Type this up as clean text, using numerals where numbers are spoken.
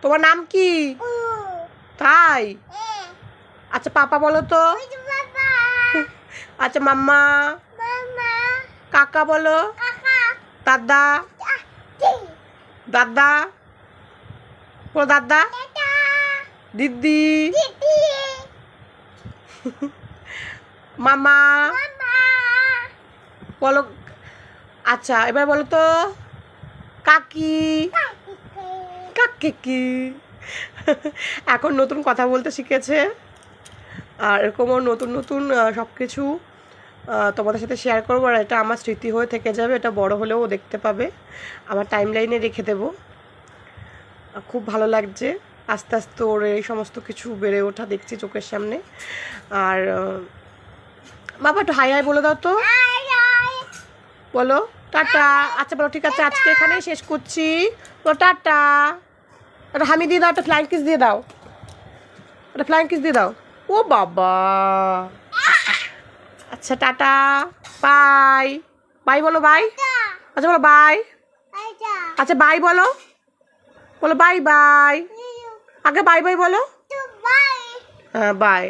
তোমার নাম কি? তাই? আচ্ছা পাপা বলো তো। আচ্ছা মাম্মা। কাকা বলো। দাদা। দাদা বলো। দাদা। দিদি। মামা বলো। আচ্ছা এবার বলো তো কাকি। কাকি কি এখন নতুন কথা বলতে শিখেছে। আর এরকমও নতুন নতুন সব কিছু তোমাদের সাথে শেয়ার করবো। আর এটা আমার স্মৃতি হয়ে থেকে যাবে। এটা বড় হলেও দেখতে পাবে, আমার টাইম লাইনে রেখে দেবো। খুব ভালো লাগছে আস্তে আস্তে ওর এই সমস্ত কিছু বেড়ে ওঠা দেখছি চোখের সামনে। আর বাবা একটু হাই হাই বলে দাও তো। বলো টাটা। আচ্ছা বলো ঠিক আছে, আজকে এখানেই শেষ করছি। বলো টাটা। একটা হামি দিয়ে দাও, একটা ফ্লাইং কিস দিয়ে দাও, একটা ফ্লাইং কিস দিয়ে দাও। ও বাবা। আচ্ছা টাটা বাই। বাই বলো বাই। আচ্ছা বলো বাই। আচ্ছা বাই বলো। বলো বাই বাই। আগে বাই বাই বলো। হ্যাঁ বাই।